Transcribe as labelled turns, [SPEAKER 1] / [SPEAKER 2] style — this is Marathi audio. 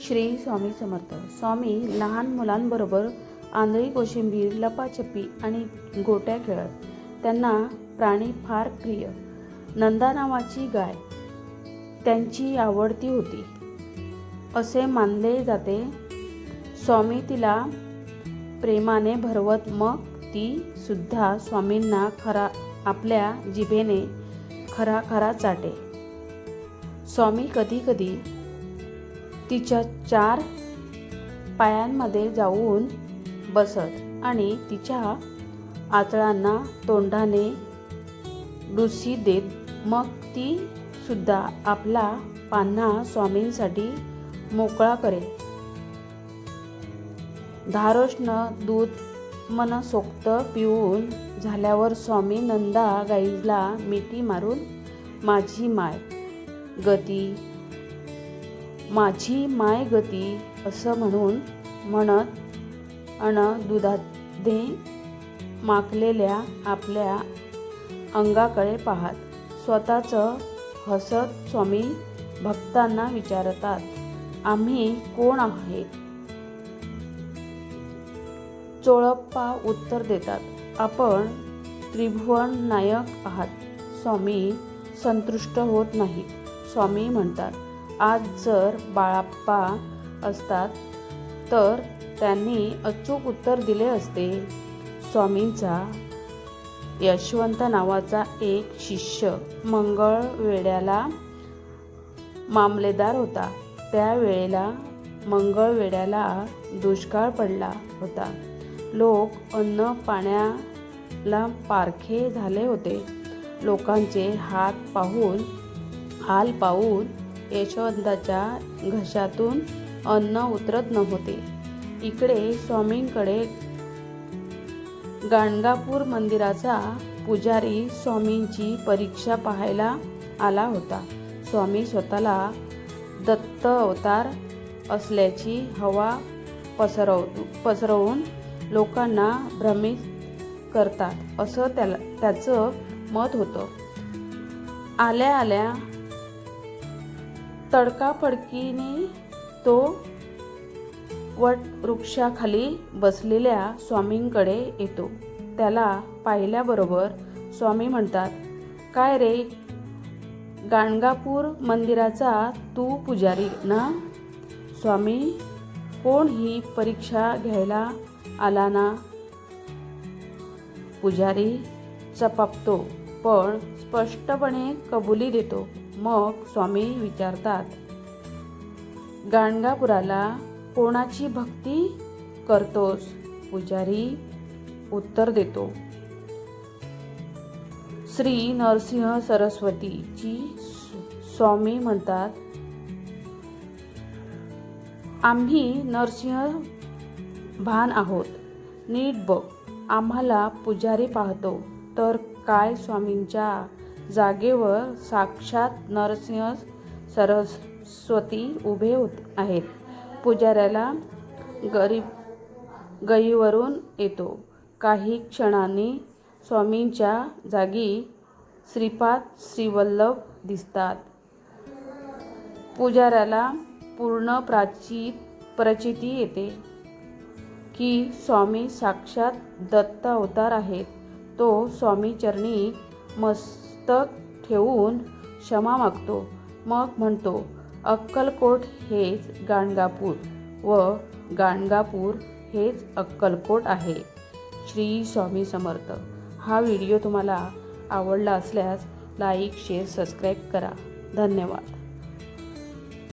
[SPEAKER 1] श्री स्वामी समर्थ. स्वामी लहान मुलांबरोबर आंधळी कोशिंबीर, लपाछपी आणि गोट्या खेळत. त्यांना प्राणी फार प्रिय. नंदा नावाची गाय त्यांची आवडती होती असे मानले जाते. स्वामी तिला प्रेमाने भरवत, मग ती सुद्धा स्वामींना आपल्या जिभेने खरा चाटे. स्वामी कधी कधी तिच्या 4 पायांमध्ये जाऊन बसत आणि तिच्या आचळांना तोंडाने डुसी देत. मग ती सुद्धा आपला पान्हा स्वामींसाठी मोकळा करे. धारोष्ण दूध मनसोक्त पिऊन झाल्यावर स्वामी नंदा गाईला मिठी मारून माझी माय गती असं म्हणत दुधाने माखलेल्या आपल्या अंगाकडे पाहत स्वतःच हसत स्वामी भक्तांना विचारतात, आम्ही कोण आहेत? चोळप्पा उत्तर देतात, आपण त्रिभुवन नायक आहात. स्वामी संतुष्ट होत नाहीत. स्वामी म्हणतात, आज जर बाळाप्पा असतात तर त्यांनी अचूक उत्तर दिले असते. स्वामींचा यशवंत नावाचा एक शिष्य मंगळवेढ्याला मामलेदार होता. त्यावेळेला मंगळवेढ्याला दुष्काळ पडला होता. लोक अन्न पाण्याला पारखे झाले होते. लोकांचे हाल पाहून यशवंताच्या घशातून अन्न उतरत नव्हते. इकडे स्वामींकडे गाणगापूर मंदिराचा पुजारी स्वामींची परीक्षा पाहायला आला होता. स्वामी स्वतःला दत्त अवतार असल्याची हवा पसरवून लोकांना भ्रमित करतात असं त्याचं मत होतं. आल्या तडकाफडकीने तो वटवृक्षाखाली बसलेल्या स्वामींकडे येतो. त्याला पाहिल्याबरोबर स्वामी म्हणतात, काय रे, गाणगापूर मंदिराचा तू पुजारी ना? स्वामी, कोण ही परीक्षा घ्यायला आला ना? पुजारी चपापतो पण स्पष्टपणे कबुली देतो. मग स्वामी विचारतात, गाणगापुराला कोणाची भक्ती करतोस? पुजारी उत्तर देतो, श्री नरसिंह सरस्वतीची. स्वामी म्हणतात, आम्ही नरसिंह भान आहोत, नीट बघ. आम्हाला पुजारी पाहतो तर काय स्वामींच्या जागेवर साक्षात नरसिंह सरस्वती उभे आहेत. पुजाऱ्याला गहिवरून येतो. काही क्षणांनी स्वामींच्या जागी श्रीपाद श्रीवल्लभ दिसतात. पुजाऱ्याला पूर्ण प्रचिती येते की स्वामी साक्षात दत्त अवतार आहेत. तो स्वामी चरणी मस्तक ठेवून क्षमा मागतो. मग म्हणतो, अक्कलकोट हेच गाणगापूर व गाणगापूर हेच अक्कलकोट आहे. श्री स्वामी समर्थ. हा व्हिडिओ तुम्हाला आवडला असल्यास लाईक, शेअर, सबस्क्राईब करा. धन्यवाद.